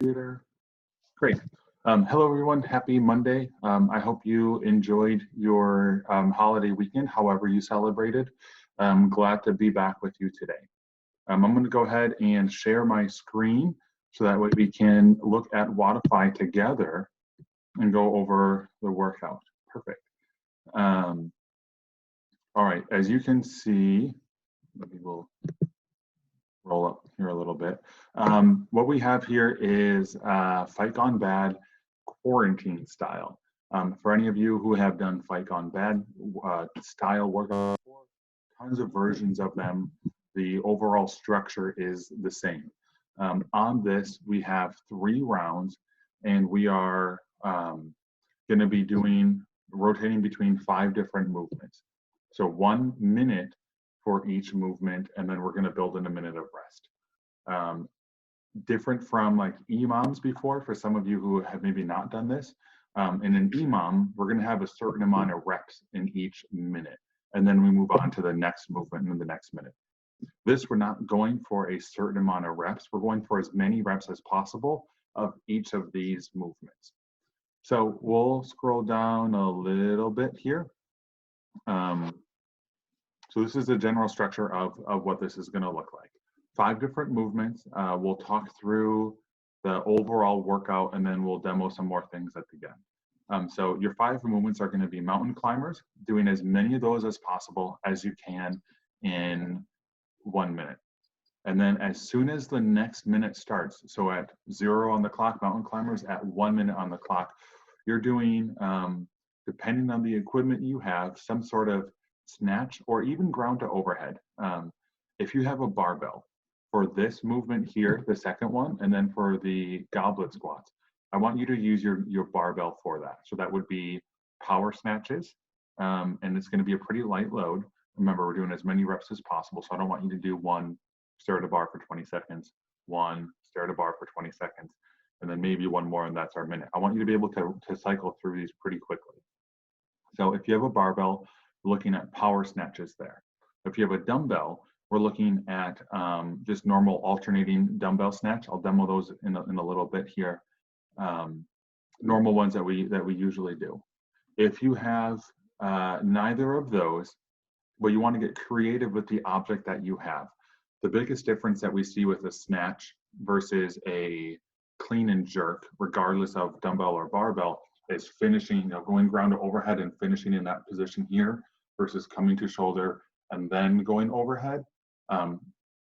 Theater. Great. Hello, everyone. Happy Monday. I hope you enjoyed your holiday weekend, however you celebrated. I'm glad to be back with you today. I'm going to go ahead and share my screen so that way we can look at Wodify together and go over the workout. Perfect. All right, as you can see, maybe we'll roll up here a little bit. What we have here is Fight Gone Bad quarantine style. For any of you who have done Fight Gone Bad style workout, tons of versions of them, the overall structure is the same. On this, we have 3 rounds, and we are going to be rotating between 5 different movements. So 1 minute for each movement, and then we're going to build in a minute of rest. Different from like EMOMs before, for some of you who have maybe not done this. In an EMOM, we're going to have a certain amount of reps in each minute, and then we move on to the next movement in the next minute. This, we're not going for a certain amount of reps. We're going for as many reps as possible of each of these movements. So we'll scroll down a little bit here. So this is the general structure of what this is going to look like. 5 different movements. We'll talk through the overall workout, and then we'll demo some more things at the end. So your 5 movements are going to be mountain climbers, doing as many of those as possible as you can in 1 minute. And then as soon as the next minute starts, so at 0 on the clock, mountain climbers, at 1 minute on the clock, you're doing, depending on the equipment you have, some sort of snatch or even ground to overhead. If you have a barbell, for this movement here, the second one, and then for the goblet squats, I want you to use your barbell for that. So that would be power snatches, and it's going to be a pretty light load. Remember, we're doing as many reps as possible, so I don't want you to do 1 stare at a bar for 20 seconds, 1 stare at a bar for 20 seconds, and then maybe 1 more, and that's our minute. I want you to be able to cycle through these pretty quickly. So if you have a barbell, we're looking at power snatches there. If you have a dumbbell, we're looking at just normal alternating dumbbell snatch. I'll demo those in a little bit here. Normal ones that we usually do. If you have neither of those, well, you want to get creative with the object that you have. The biggest difference that we see with a snatch versus a clean and jerk, regardless of dumbbell or barbell, is finishing, going ground to overhead and finishing in that position here versus coming to shoulder and then going overhead.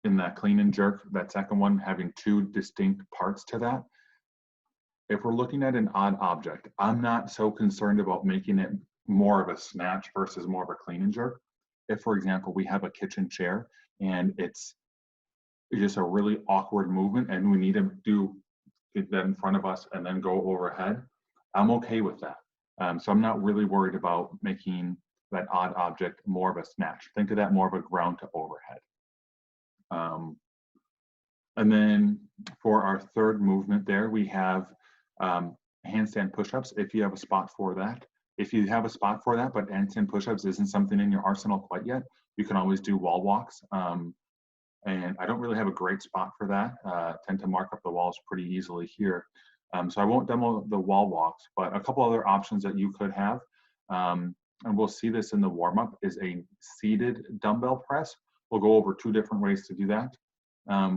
In that clean and jerk, that second one having 2 distinct parts to that. If we're looking at an odd object, I'm not so concerned about making it more of a snatch versus more of a clean and jerk. If, for example, we have a kitchen chair and it's just a really awkward movement and we need to get that in front of us and then go overhead, I'm okay with that. So I'm not really worried about making that odd object more of a snatch. Think of that more of a ground to overhead. And then for our third movement there, we have handstand push-ups, if you have a spot for that. If you have a spot for that, but handstand push-ups isn't something in your arsenal quite yet, you can always do wall walks. And I don't really have a great spot for that. Tend to mark up the walls pretty easily here. So I won't demo the wall walks, but a couple other options that you could have, and we'll see this in the warm-up, is a seated dumbbell press. We'll go over 2 different ways to do that,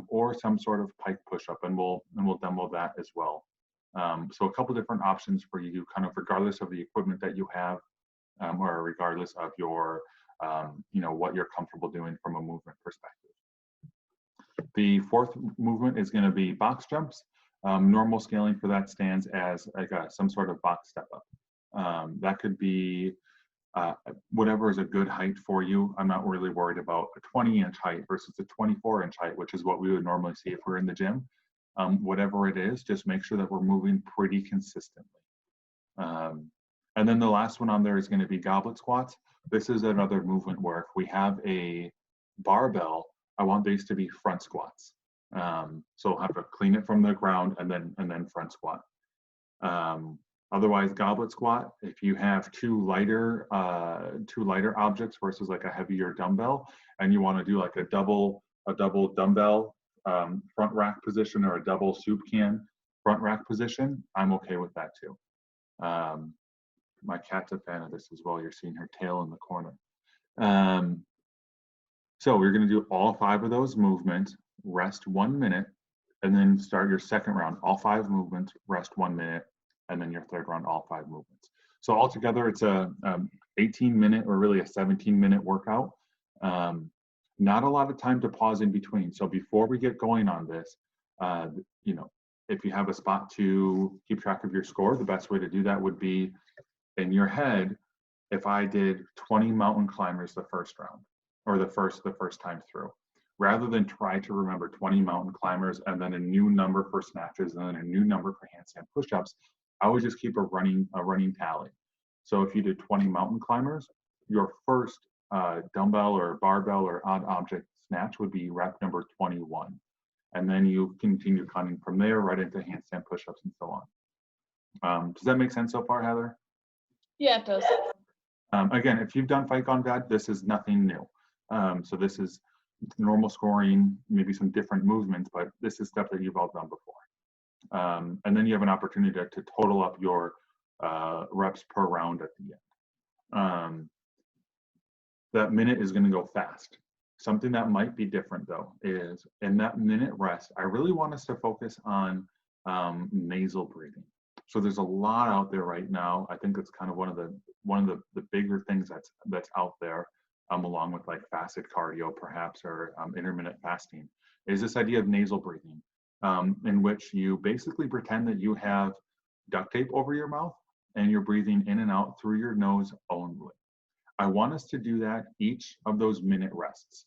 or some sort of pike push-up, and we'll demo that as well. So a couple different options for you, kind of regardless of the equipment that you have, or regardless of your, what you're comfortable doing from a movement perspective. The 4th movement is going to be box jumps. Normal scaling for that stands as like some sort of box step up. That could be whatever is a good height for you. I'm not really worried about a 20-inch height versus a 24-inch height, which is what we would normally see if we're in the gym. Whatever it is, just make sure that we're moving pretty consistently. And then the last one on there is going to be goblet squats. This is another movement where if we have a barbell, I want these to be front squats. So I'll have to clean it from the ground and then front squat. Otherwise, goblet squat, if you have 2 lighter objects versus like a heavier dumbbell, and you want to do like a double dumbbell front rack position or a double soup can, front rack position, I'm okay with that too. My cat's a fan of this as well. You're seeing her tail in the corner. So we're going to do all 5 of those movements, rest 1 minute, and then start your second round, all 5 movements, rest 1 minute, and then your third round, all 5 movements. So altogether, it's a 18-minute or really a 17-minute workout. Not a lot of time to pause in between. So before we get going on this, you know, if you have a spot to keep track of your score, the best way to do that would be in your head. If I did 20 mountain climbers the first round, or the first time through, rather than try to remember 20 mountain climbers and then a new number for snatches and then a new number for handstand push-ups, I would just keep a running tally. So if you did 20 mountain climbers, your first dumbbell or barbell or odd object snatch would be rep number 21. And then you continue counting from there right into handstand push-ups and so on. Does that make sense so far, Heather? Yeah, it does. Again, if you've done Fight Gone Bad, this is nothing new. So this is normal scoring, maybe some different movements, but this is stuff that you've all done before. And then you have an opportunity to total up your reps per round at the end. That minute is going to go fast. Something that might be different though is in that minute rest, I really want us to focus on nasal breathing. So there's a lot out there right now. I think it's kind of one of the bigger things that's out there, along with like fasted cardio perhaps, or intermittent fasting, is this idea of nasal breathing, in which you basically pretend that you have duct tape over your mouth and you're breathing in and out through your nose only. I want us to do that each of those minute rests.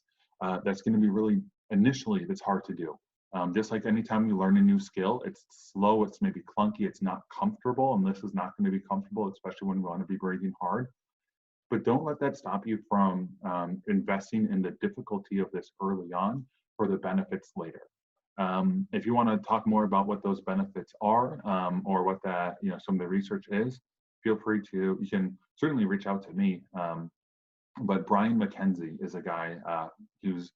That's going to be really, initially, that's hard to do. Just like anytime you learn a new skill, it's slow, it's maybe clunky, it's not comfortable, and this is not going to be comfortable, especially when we want to be breathing hard. But don't let that stop you from investing in the difficulty of this early on for the benefits later. If you want to talk more about what those benefits are, or what that, you know, some of the research is, feel free to, you can certainly reach out to me. But Brian McKenzie is a guy who's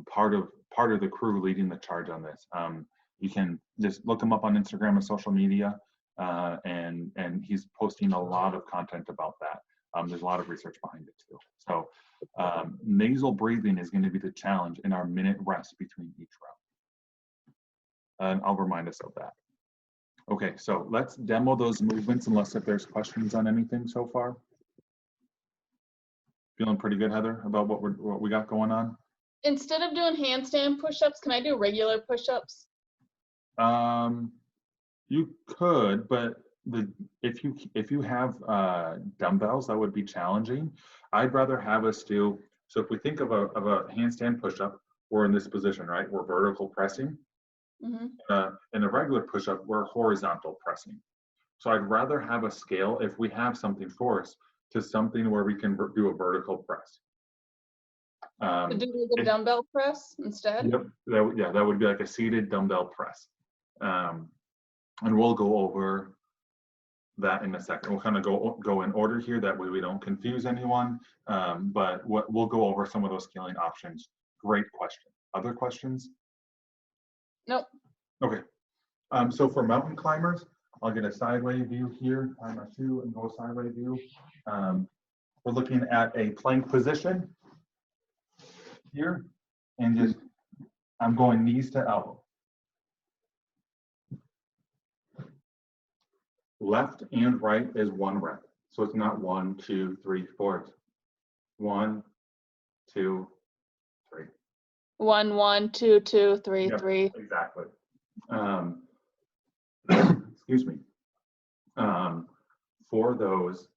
part of the crew leading the charge on this. You can just look him up on Instagram and social media, and he's posting a lot of content about that. There's a lot of research behind it too. So nasal breathing is going to be the challenge in our minute rest between each round. And I'll remind us of that. Okay, so let's demo those movements, unless if there's questions on anything so far. Feeling pretty good, Heather, about what we got going on? Instead of doing handstand push-ups, can I do regular push-ups? You could, but if you have dumbbells, that would be challenging. I'd rather have us do, so if we think of a handstand push-up, we're in this position, right? We're vertical pressing. Mm-hmm. In a regular push-up, we're horizontal pressing. So I'd rather have a scale, if we have something for us, to something where we can do a vertical press. To do like a dumbbell press instead? Yep, that would be like a seated dumbbell press. And we'll go over that in a second. We'll kind of go in order here, that way we don't confuse anyone. But we'll go over some of those scaling options. Great question. Other questions? Nope. Okay. So for mountain climbers, I'll get a sideway view here, climb our shoe and go a sideway view. We're looking at a plank position here, and just, I'm going knees to elbow. Left and right is 1 rep. So it's not 1, 2, 3, 4. It's 1, 2, 3. 1, 1, 2, 2, 3, Yep, 3. exactly. Excuse me. For those,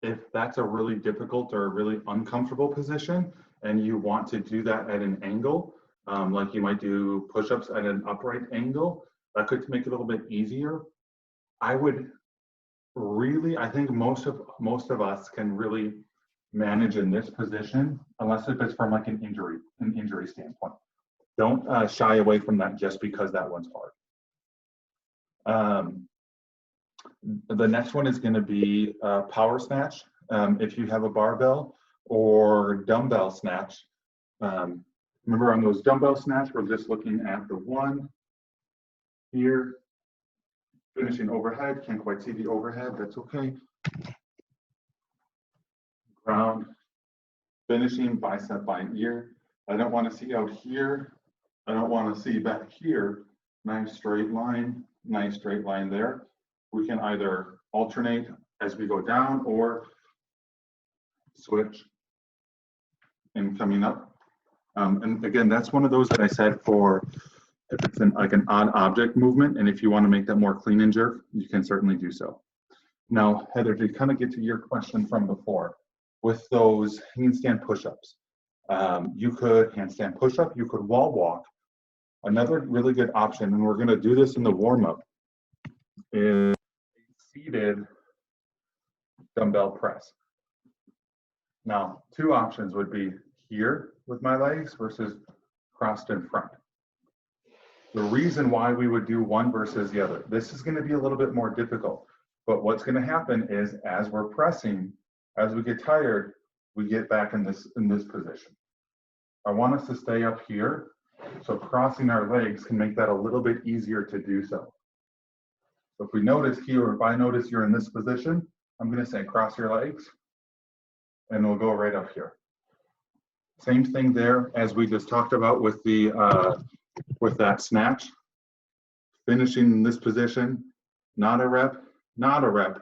if that's a really difficult or a really uncomfortable position, and you want to do that at an angle, like you might do push-ups at an upright angle, that could make it a little bit easier. I think most of us can really manage in this position, unless if it's from like an injury standpoint. Don't shy away from that just because that one's hard. The next one is going to be power snatch. If you have a barbell or dumbbell snatch, remember on those dumbbell snatch, we're just looking at the 1, here, finishing overhead. Can't quite see the overhead, that's okay. Ground, finishing bicep by ear. I don't want to see out here. I don't want to see back here. Nice straight line there. We can either alternate as we go down or switch and coming up. And again, that's one of those that I said for if it's like an odd object movement, and if you want to make that more clean and jerk, you can certainly do so. Now, Heather, to kind of get to your question from before, with those handstand push-ups, you could handstand push-up, you could wall walk. Another really good option, and we're going to do this in the warm-up, is seated dumbbell press. Now, two options would be here with my legs versus crossed in front. The reason why we would do one versus the other, this is going to be a little bit more difficult, but what's going to happen is as we're pressing, as we get tired, we get back in this position. I want us to stay up here, so crossing our legs can make that a little bit easier to do so. So if we notice here, or if I notice you're in this position, I'm going to say cross your legs, and we'll go right up here. Same thing there as we just talked about with the with that snatch. Finishing in this position, not a rep, not a rep,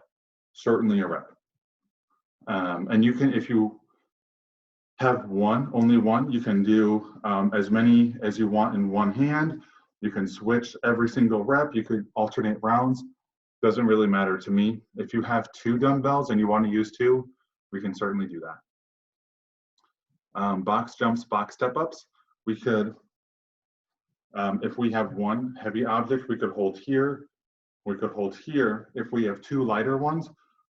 certainly a rep. And you can, if you have only one, you can do as many as you want in one hand. You can switch every single rep. You could alternate rounds. Doesn't really matter to me. If you have two dumbbells and you want to use two, we can certainly do that. Box jumps, box step ups. We could, if we have one heavy object, we could hold here. We could hold here. If we have two lighter ones,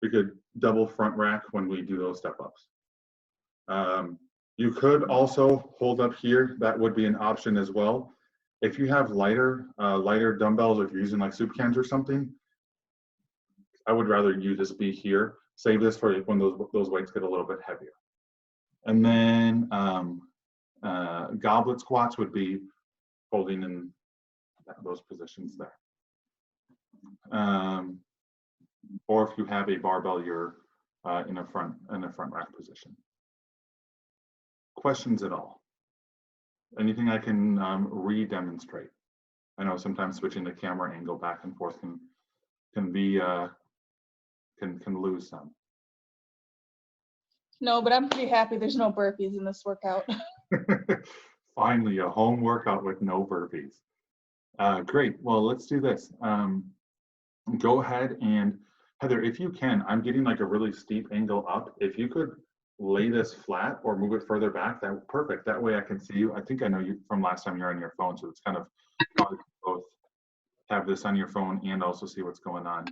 we could double front rack when we do those step ups. You could also hold up here. That would be an option as well. If you have lighter dumbbells, or if you're using like soup cans or something, I would rather you just be here. Save this for when those weights get a little bit heavier. And then goblet squats would be holding in those positions there. Or if you have a barbell, you're in a front rack position. Questions at all? Anything I can re-demonstrate? I know sometimes switching the camera angle back and forth can be can lose some. No, but I'm pretty happy there's no burpees in this workout. Finally, a home workout with no burpees. Great. Well, let's do this. Go ahead and, Heather, if you can, I'm getting like a really steep angle up. If you could lay this flat or move it further back, that's perfect. That way I can see you. I think I know you from last time you're on your phone, so it's kind of both have this on your phone and also see what's going on.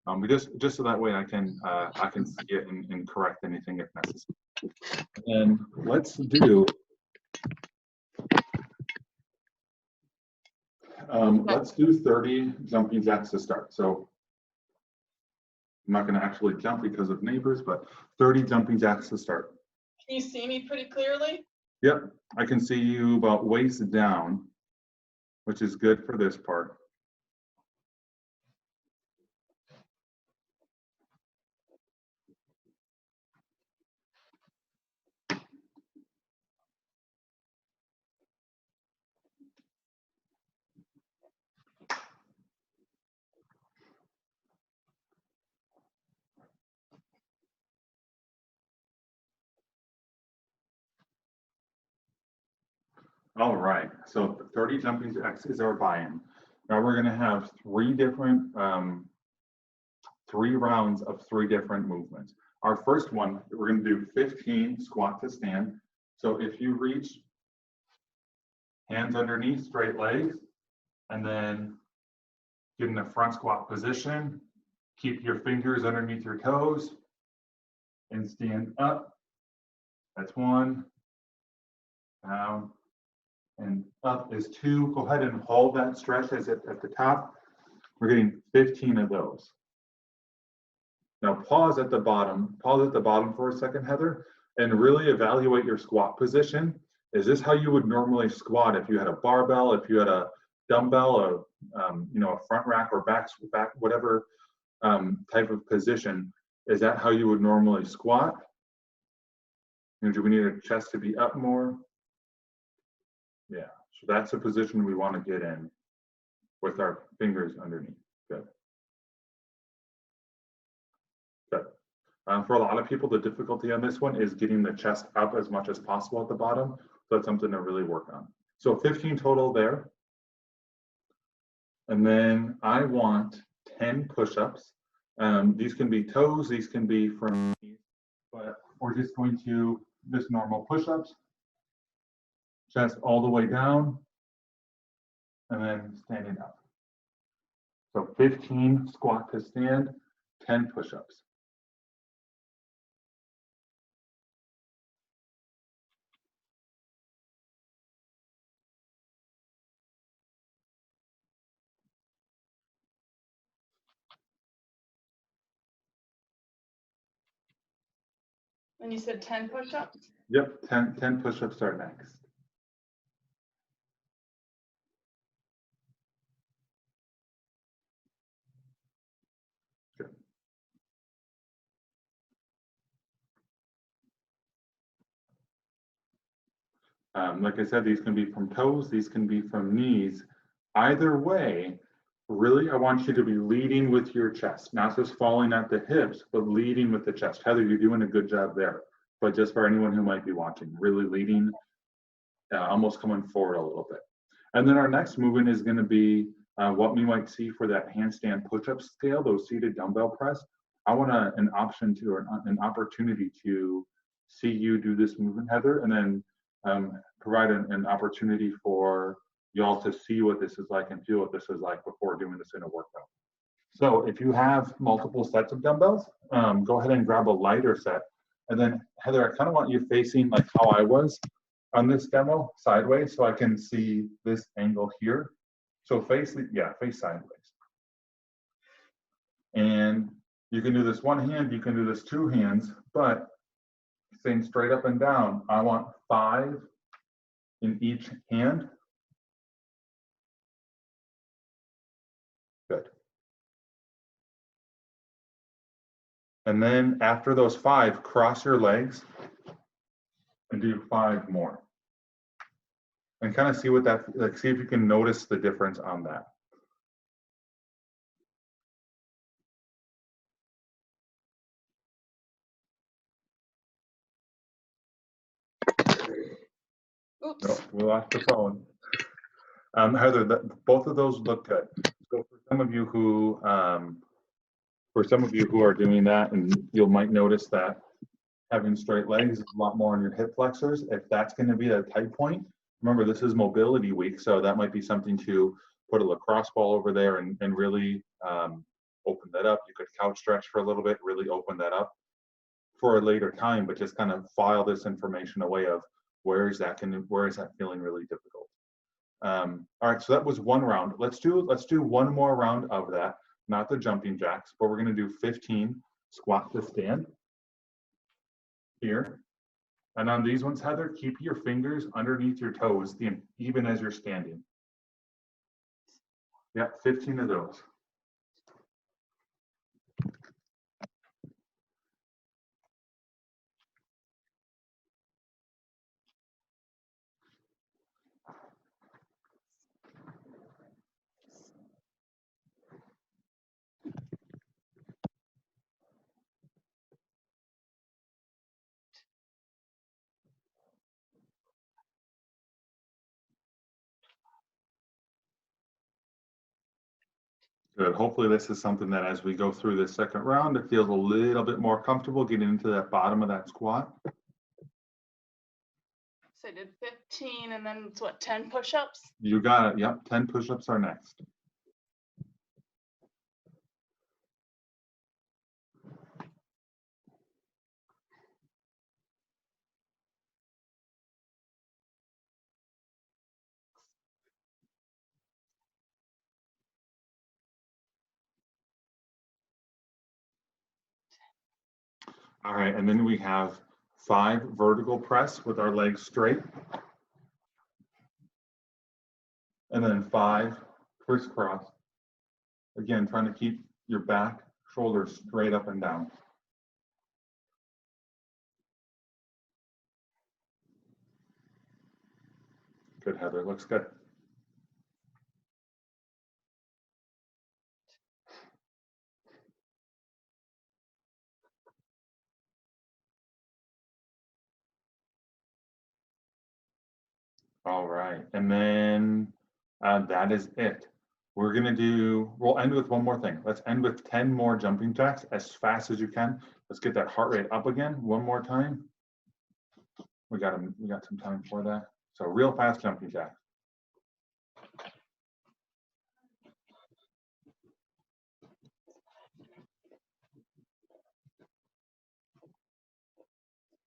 But just so that way I can see it and correct anything if necessary. And let's do let's do 30 jumping jacks to start. So I'm not going to actually jump because of neighbors, but 30 jumping jacks to start. Can you see me pretty clearly? Yep, I can see you about waist down, which is good for this part. All right, so 30 jumping jacks is our buy-in. Now we're gonna have three rounds of 3 different movements. Our first one, we're gonna do 15 squat to stand. So if you reach, hands underneath, straight legs, and then get in a front squat position, keep your fingers underneath your toes, and stand up. That's 1, down, and up is 2. Go ahead and hold that stretch as at the top. We're getting 15 of those. Now pause at the bottom for a second, Heather, and really evaluate your squat position. Is this how you would normally squat if you had a barbell, if you had a dumbbell, you know, a front rack or back, whatever type of position, is that how you would normally squat? And do we need our chest to be up more? Yeah, so that's a position we want to get in with our fingers underneath. Good. Good. For a lot of people, the difficulty on this one is getting the chest up as much as possible at the bottom. So that's something to really work on. So 15 total there. And then I want 10 push-ups. These can be toes, these can be from knees, but we're just going to just normal push-ups. Chest all the way down, and then standing up. So 15 squat to stand, 10 push-ups. And you said 10 push-ups? Yep, 10 push-ups are next. Good. Like I said, these can be from toes, these can be from knees. Either way, really, I want you to be leading with your chest, not just falling at the hips, but leading with the chest. Heather, you're doing a good job there. But just for anyone who might be watching, really leading, almost coming forward a little bit. And then our next movement is going to be what we might see for that handstand push-up scale, those seated dumbbell press. I want an option to, or an opportunity to see you do this movement, Heather, and then provide an opportunity for y'all to see what this is like and feel what this is like before doing this in a workout. So if you have multiple sets of dumbbells, go ahead and grab a lighter set. And then Heather, I kind of want you facing like how I was on this demo, sideways, so I can see this angle here. So face sideways. And you can do this one hand, you can do this two hands, but same straight up and down. I want 5 in each hand. Good. And then after those 5, cross your legs and do 5 more. And kind of see what that, like, see if you can notice the difference on that. Oops. Oh, we lost the phone. Heather, both of those look good. So for some of you who are doing that, and you might notice that having straight legs is a lot more on your hip flexors. If that's going to be a tight point, remember this is mobility week, so that might be something to put a lacrosse ball over there and really open that up. You could couch stretch for a little bit, really open that up for a later time, but just kind of file this information away of where is that feeling really difficult. All right, so that was one round. Let's do one more round of that, not the jumping jacks, but we're going to do 15 squat to stand here. And on these ones, Heather, keep your fingers underneath your toes even as you're standing. Yeah, 15 of those. Good. Hopefully this is something that as we go through this second round, it feels a little bit more comfortable getting into that bottom of that squat. So I did 15 and then it's what, 10 push-ups? You got it. Yep, 10 push-ups are next. All right, and then we have 5 vertical press with our legs straight. And then 5 crisscross. Again, trying to keep your back, shoulders straight up and down. Good, Heather, looks good. All right, and then that is it. We'll end with one more thing. Let's end with 10 more jumping jacks as fast as you can. Let's get that heart rate up again one more time. We got some time for that. So real fast jumping jacks.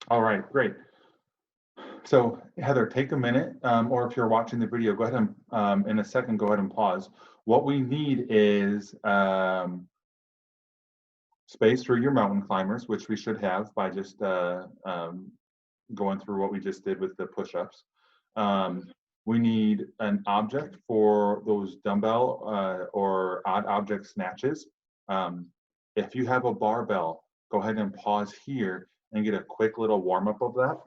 All right, great. So Heather, take a minute, or if you're watching the video, go ahead and in a second, go ahead and pause. What we need is space for your mountain climbers, which we should have by just going through what we just did with the push-ups. We need an object for those dumbbell or odd object snatches. If you have a barbell, go ahead and pause here and get a quick little warm-up of that.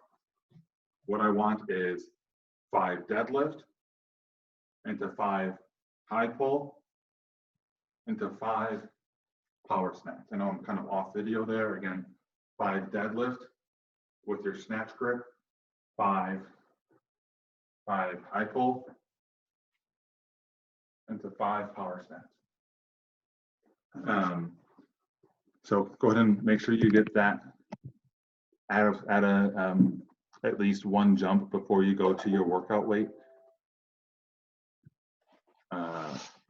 What I want is 5 deadlift into 5 high pull into 5 power snatch. I know I'm kind of off video there. Again, 5 deadlift with your snatch grip, 5 high pull into 5 power snatch. So go ahead and make sure you get that at least 1 jump before you go to your workout weight.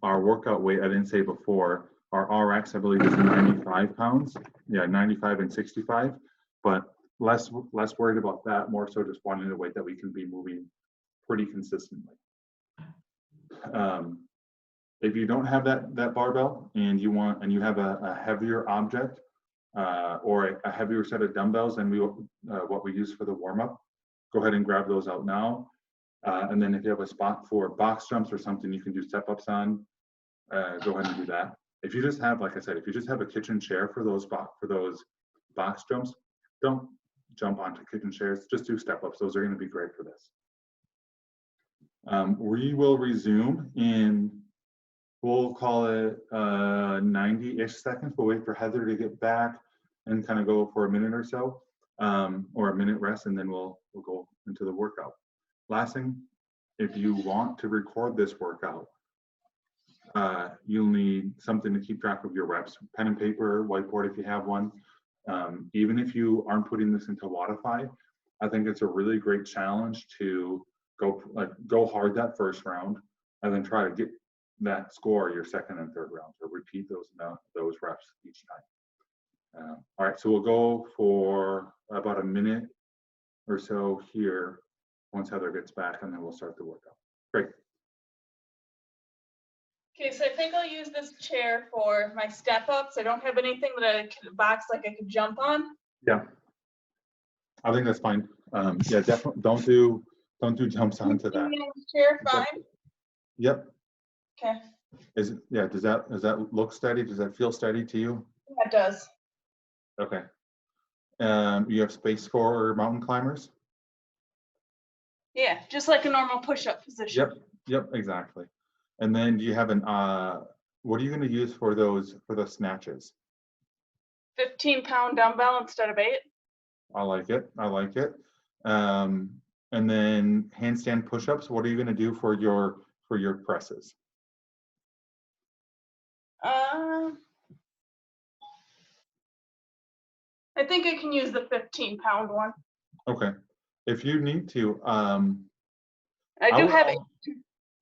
Our workout weight, I didn't say before, our RX, I believe, is 95 pounds. Yeah, 95 and 65, but less worried about that, more so just wanting a weight that we can be moving pretty consistently. If you don't have that barbell and you have a heavier object or a heavier set of dumbbells than what we use for the warm-up, go ahead and grab those out now. And then if you have a spot for box jumps or something you can do step-ups on, go ahead and do that. If you just have, like I said, if you just have a kitchen chair for those box jumps, don't jump onto kitchen chairs, just do step-ups. Those are going to be great for this. We will resume in, we'll call it 90-ish seconds. We'll wait for Heather to get back and kind of go for a minute or so, or a minute rest, and then we'll go into the workout. Last thing, if you want to record this workout, you'll need something to keep track of your reps, pen and paper, whiteboard if you have one. Even if you aren't putting this into Wodify, I think it's a really great challenge to go hard that first round and then try to get that score your second and third round. So repeat those reps each time. All right, so we'll go for about a minute or so here once Heather gets back, and then we'll start the workout. Great. Okay, so I think I'll use this chair for my step ups. I don't have anything that I could box like I could jump on. Yeah, I think that's fine. Yeah, definitely don't do jumps onto that. Chair, fine. Yep. Okay. Does that look steady? Does that feel steady to you? Yeah, it does. Okay. You have space for mountain climbers? Yeah, just like a normal push-up position. Yep, exactly. And then do you have what are you going to use for the snatches? 15-pound dumbbell instead of 8. I like it. And then handstand push-ups, what are you going to do for your presses? I think I can use the 15-pound one. Okay. If you need to, I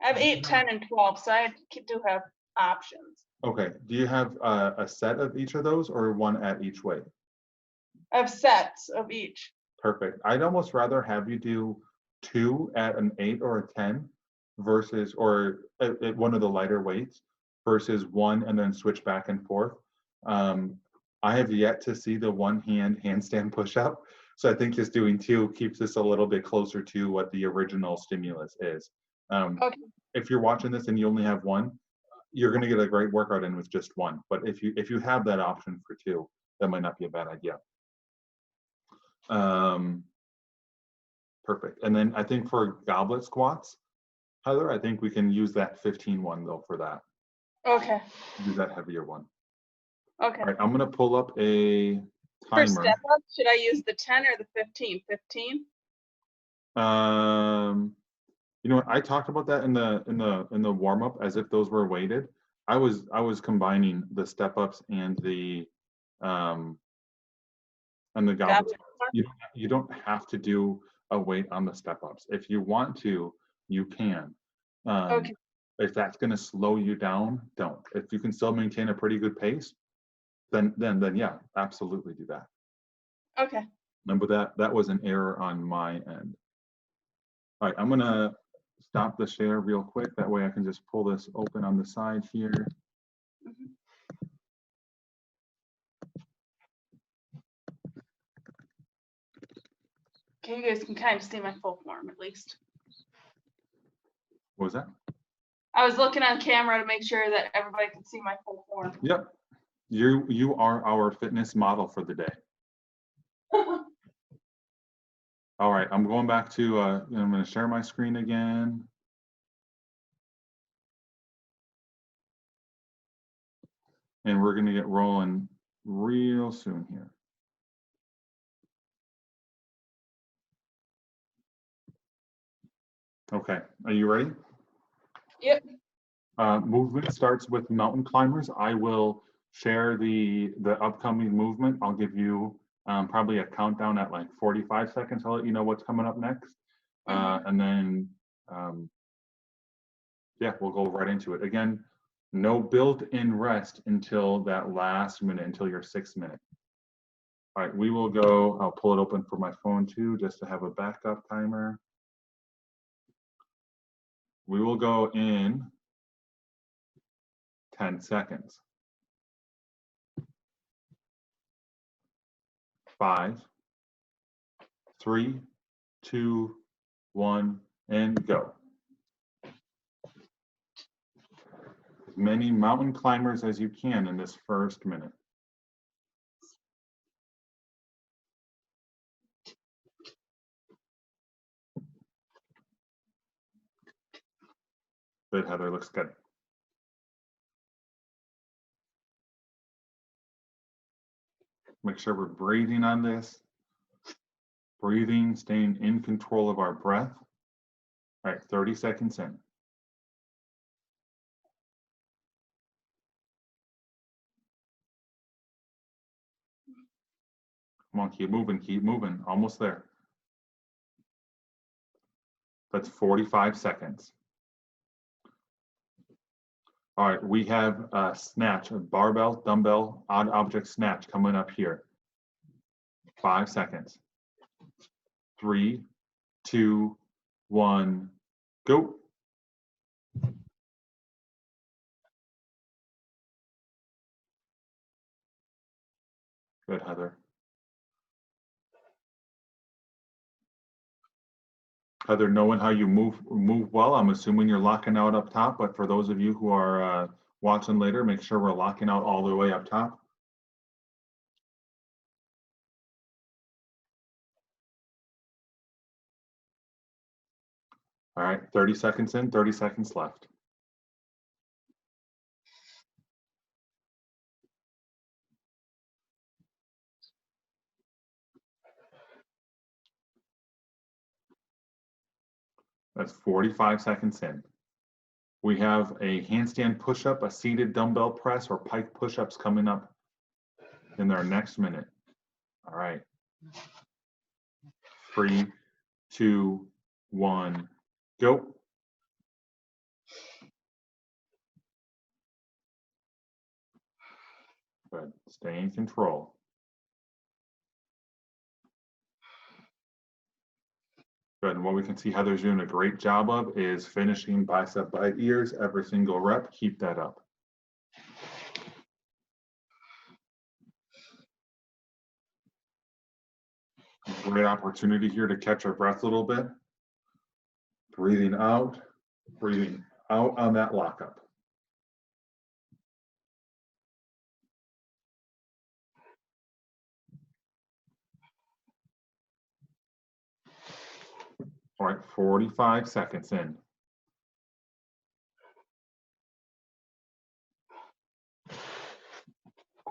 have 8, 10, and 12, so I do have options. Okay. Do you have a set of each of those or one at each weight? I have sets of each. Perfect. I'd almost rather have you do 2 at an 8 or a 10 versus, or at one of the lighter weights versus 1 and then switch back and forth. I have yet to see the handstand push-up. So I think just doing 2 keeps us a little bit closer to what the original stimulus is. Okay. If you're watching this and you only have 1, you're going to get a great workout in with just one. But if you have that option for two, that might not be a bad idea. Perfect. And then I think for goblet squats, Heather, I think we can use that 15 one though for that. Okay. Use that heavier one. Okay. All right, I'm going to pull up a For timer. step up, should I use the 10 or the 15? 15? You know what? I talked about that in the warm up as if those were weighted. I was combining the step ups and the goblet. You don't have to do a weight on the step ups. If you want to, you can. Okay. If that's going to slow you down, don't. If you can still maintain a pretty good pace, then yeah, absolutely do that. Okay. But that was an error on my end. All right, I'm gonna stop the share real quick. That way I can just pull this open on the side here. Mm-hmm. Okay, you guys can kind of see my full form at least. What was that? I was looking on camera to make sure that everybody could see my full form. Yep. You are our fitness model for the day. All right, I'm going back to, I'm going to share my screen again. And we're going to get rolling real soon here. Okay, are you ready? Yep. Movement starts with mountain climbers. I will share the upcoming movement. I'll give you probably a countdown at like 45 seconds. I'll let you know what's coming up next. And then, yeah, we'll go right into it. Again, no built-in rest until that last minute, until your 6th minute. All right, we will go, I'll pull it open for my phone too, just to have a backup timer. We will go in 10 seconds. 5, 3, 2, 1, and go. As many mountain climbers as you can in this first minute. Good, Heather, looks good. Make sure we're breathing on this. Breathing, staying in control of our breath. All right, 30 seconds in. Come on, keep moving, almost there. That's 45 seconds. All right, we have a snatch, a barbell, dumbbell, odd object snatch coming up here. 5 seconds. 3, 2, 1, go. Good, Heather. Heather, knowing how you move well, I'm assuming you're locking out up top, but for those of you who are watching later, make sure we're locking out all the way up top. All right, 30 seconds in, 30 seconds left. That's 45 seconds in. We have a handstand push-up, a seated dumbbell press, or pike push-ups coming up in our next minute. All right. 3, 2, 1, go. Good. Stay in control. Good. And what we can see Heather's doing a great job of is finishing bicep by ears every single rep. Keep that up. Great opportunity here to catch our breath a little bit. Breathing out on that lockup. All right, 45 seconds in.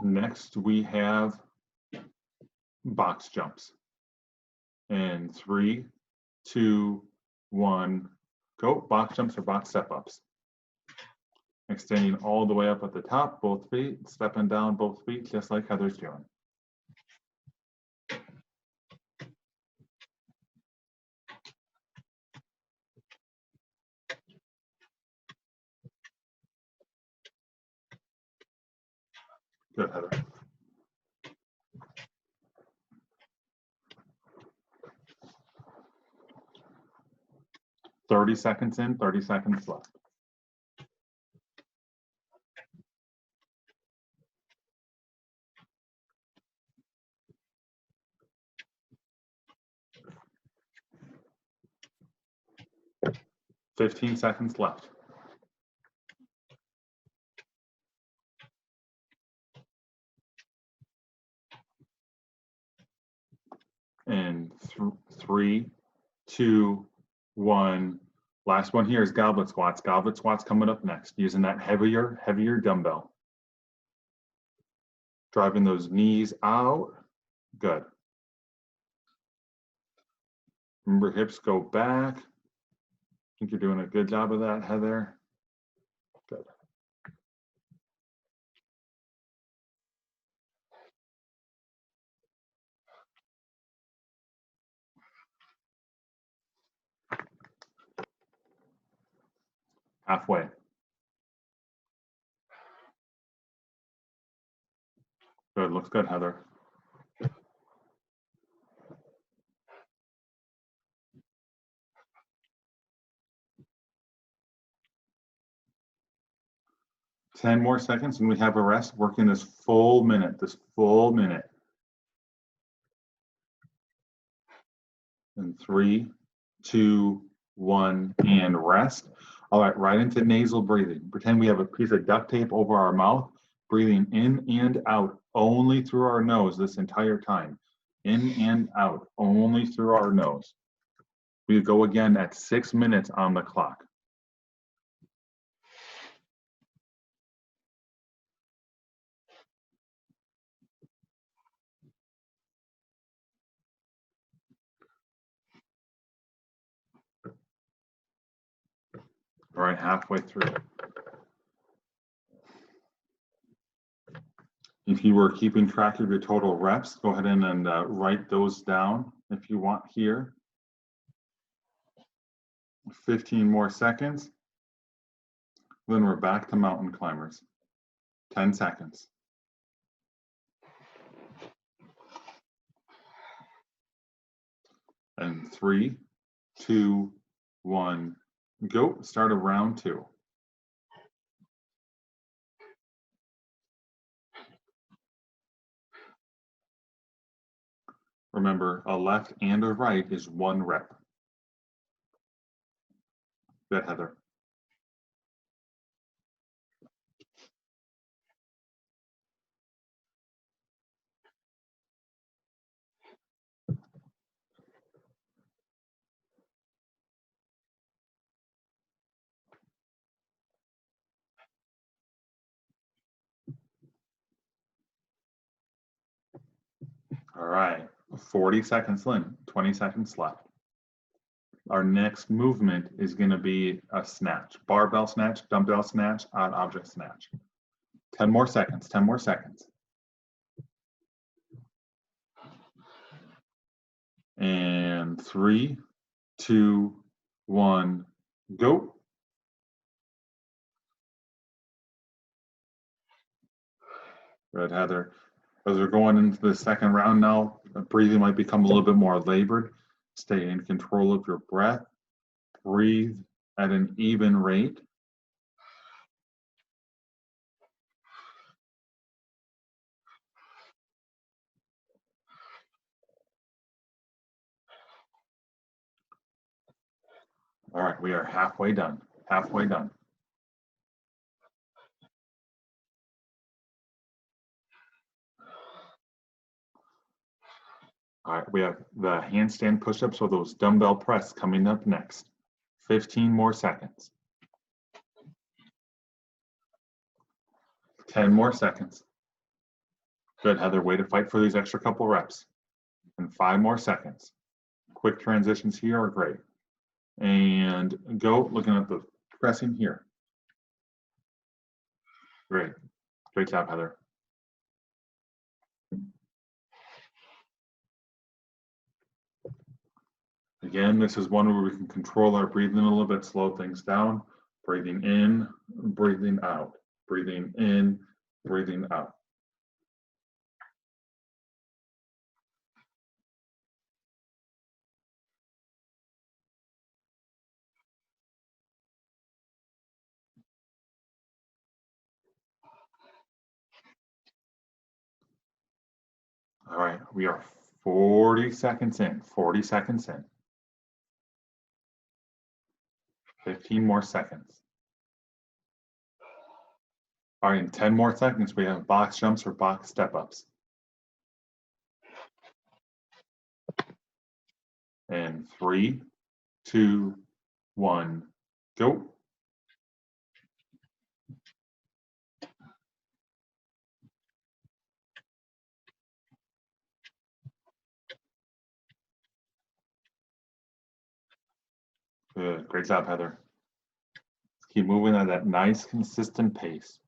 Next, we have box jumps. And 3, 2, 1, go. Box jumps or box step ups. Extending all the way up at the top, both feet, stepping down both feet, just like Heather's doing. Good, Heather. "30 seconds in, 30 seconds left. "15 seconds left. And 3, 2, 1. Last one here is goblet squats. Goblet squats coming up next, using that heavier dumbbell. Driving those knees out. Good. Remember, hips go back. I think you're doing a good job of that, Heather. Good. Halfway. Good, looks good, Heather. "10 more seconds and we have a rest, working this full minute. And 3, 2, 1, and rest. All right, right into nasal breathing. Pretend we have a piece of duct tape over our mouth, breathing in and out only through our nose this entire time. In and out only through our nose. We go again at 6 minutes on the clock. All right, halfway through. If you were keeping track of your total reps, go ahead and write those down if you want here. 15 more seconds. Then we're back to mountain climbers. 10 seconds. And 3, 2, 1, go. Start of round 2. Remember, a left and a right is 1 rep. Good, Heather. All right, 40 seconds in, 20 seconds left. Our next movement is going to be a snatch, barbell snatch, dumbbell snatch, odd object snatch. 10 more seconds, 10 more seconds. And 3, 2, 1, go. Good, Heather. As we're going into the second round now, breathing might become a little bit more labored. Stay in control of your breath. Breathe at an even rate. All right, we are halfway done, halfway done. All right, we have the handstand push-ups or those dumbbell press coming up next. 15 more seconds. 10 more seconds. Good, Heather, way to fight for these extra couple reps. And 5 more seconds. Quick transitions here are great. And go, looking at the pressing here. Great, great job, Heather. Again, this is one where we can control our breathing a little bit, slow things down. Breathing in, breathing out. Breathing in, breathing out. All right, we are 40 seconds in, 40 seconds in. 15 more seconds. All right, in 10 more seconds, we have box jumps or box step-ups. And 3, 2, 1, go. Good, great job, Heather. Keep moving at that nice, consistent pace.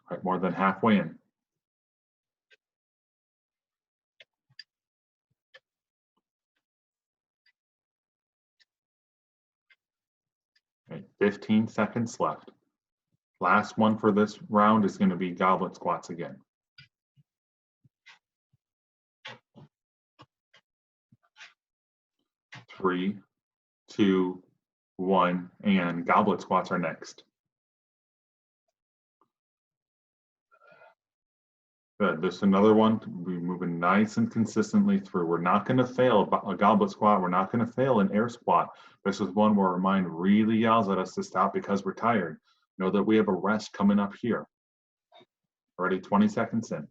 All right, more than halfway in. Okay, 15 seconds left. Last one for this round is going to be goblet squats again. Three, 2, 1, and goblet squats are next. Good. This is another one. We're moving nice and consistently through. We're not going to fail a goblet squat. We're not going to fail an air squat. This is one where our mind really yells at us to stop because we're tired. Know that we have a rest coming up here. Already 20 seconds in.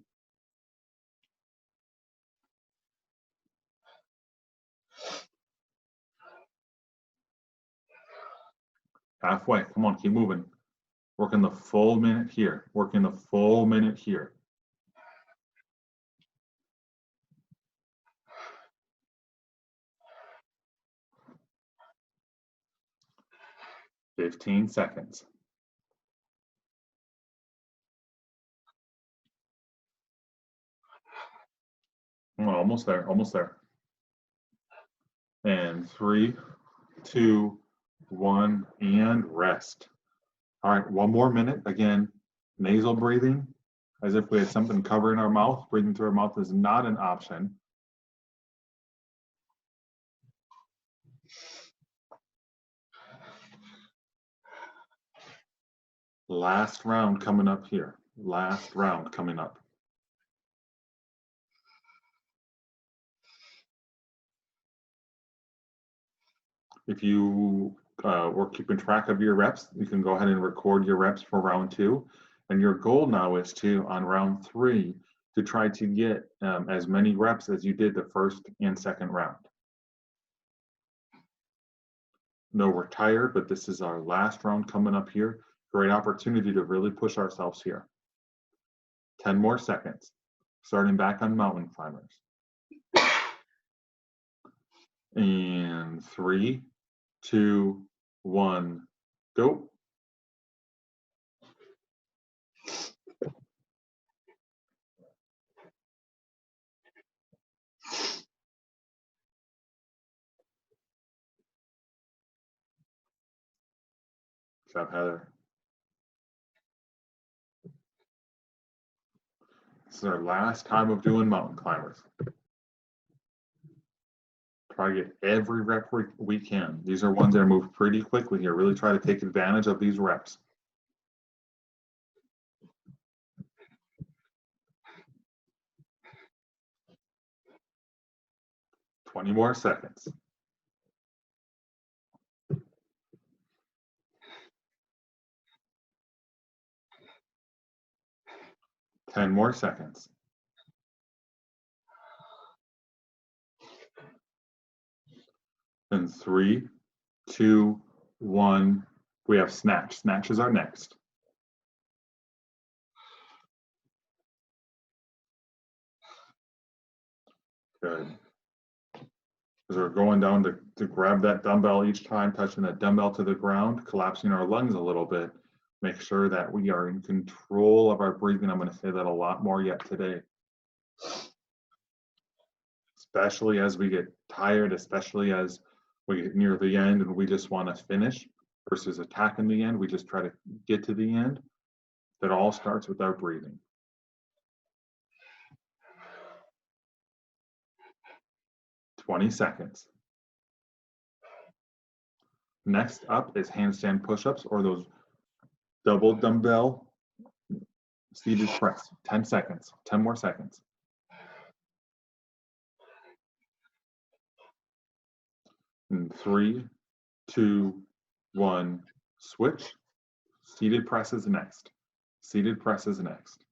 Halfway. Come on, keep moving. Working the full minute here. Working the full minute here. Fifteen seconds. Oh, almost there, almost there. And 3, 2, 1, and rest. All right, one more minute. Again, nasal breathing, as if we had something covering our mouth. Breathing through our mouth is not an option. Last round coming up here. Last round coming up. If you were keeping track of your reps, you can go ahead and record your reps for round 2. And your goal now is to, on round 3, to try to get as many reps as you did the first and second round. No, we're tired, but this is our last round coming up here. Great opportunity to really push ourselves here. 10 more seconds, starting back on mountain climbers. And 3, 2, 1, go. Good job, Heather. This is our last time of doing mountain climbers. Try to get every rep we can. These are ones that move pretty quickly here. Really try to take advantage of these reps. 20 more seconds. 10 more seconds. And 3, 2, 1. We have snatch. Snatch is our next. Good. As we're going down to grab that dumbbell each time, touching that dumbbell to the ground, collapsing our lungs a little bit. Make sure that we are in control of our breathing. I'm going to say that a lot more yet today. Especially as we get tired, especially as we get near the end and we just want to finish versus attacking the end. We just try to get to the end. That all starts with our breathing. Twenty seconds. Next up is handstand push-ups or those double dumbbell seated press. 10 seconds. 10 more seconds. And 3, 2, 1, switch. Seated press is next. Seated press is next.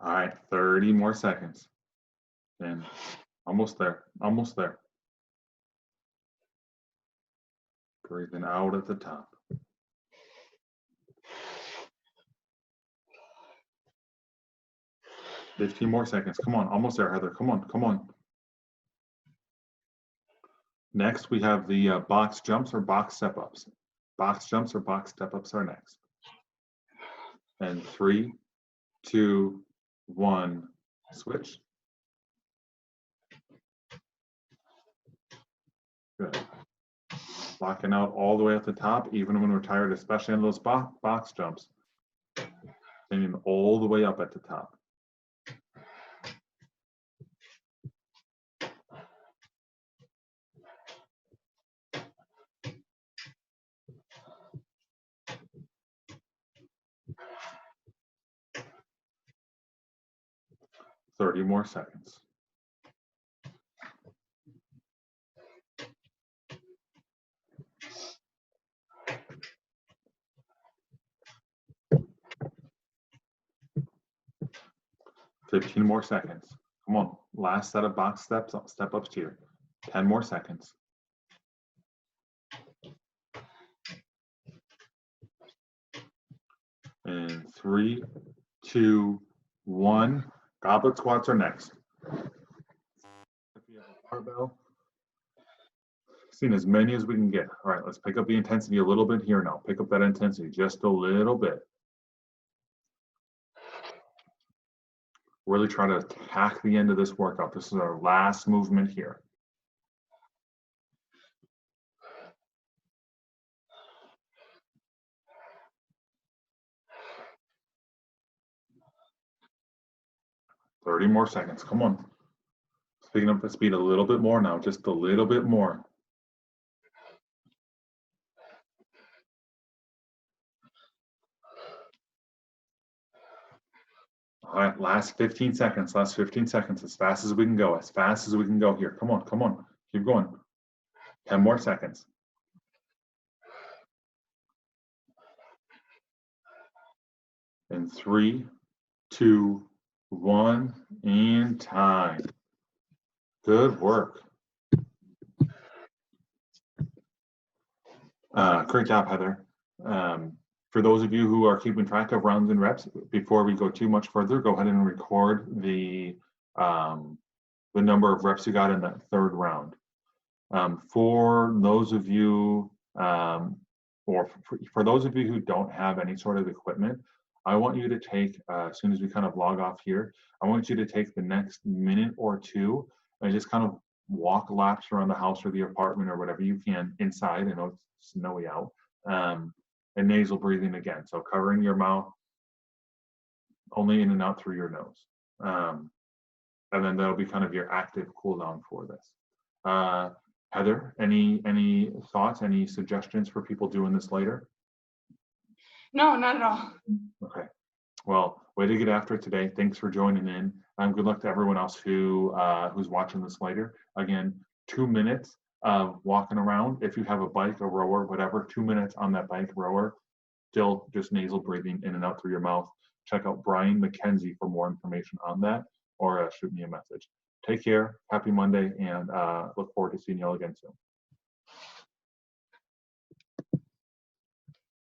All right, 30 more seconds. And almost there, almost there. Breathing out at the top. $15 more seconds. Come on, almost there, Heather. Come on, come on. Next, we have the box jumps or box step-ups. Box jumps or box step-ups are next. And 3, 2, 1, switch. Good. Locking out all the way at the top, even when we're tired, especially on those box jumps. Standing all the way up at the top. $30 more seconds. $15 more seconds. Come on, last set of box step-ups here. 10 more seconds. And 3, 2, 1. Goblet squats are next. If you have a barbell, seeing as many as we can get. All right, let's pick up the intensity a little bit here now. Pick up that intensity just a little bit. Really try to attack the end of this workout. This is our last movement here. $30 more seconds. Come on. Picking up the speed a little bit more now, just a little bit more. All right, last 15 seconds, last 15 seconds, as fast as we can go, as fast as we can go here. Come on, come on, keep going. 10 more seconds. And 3, 2, 1, and time. Good work. Great job, Heather. For those of you who are keeping track of rounds and reps, before we go too much further, go ahead and record the number of reps you got in that third round. For those of you, or for those of you who don't have any sort of equipment, I want you to take, as soon as we kind of log off here, I want you to take the next minute or two and just kind of walk laps around the house or the apartment or whatever you can inside. I know it's snowy out. and nasal breathing again. So covering your mouth, only in and out through your nose. And then that'll be kind of your active cool down for this. Heather, any thoughts, any suggestions for people doing this later? No, not at all. Okay. Well, way to get after it today. Thanks for joining in. Good luck to everyone else who's watching this later. Again, 2 minutes of walking around. If you have a bike, a rower, whatever, 2 minutes on that bike rower, still just nasal breathing in and out through your mouth. Check out Brian McKenzie for more information on that, or shoot me a message. Take care. Happy Monday, and look forward to seeing you all again soon.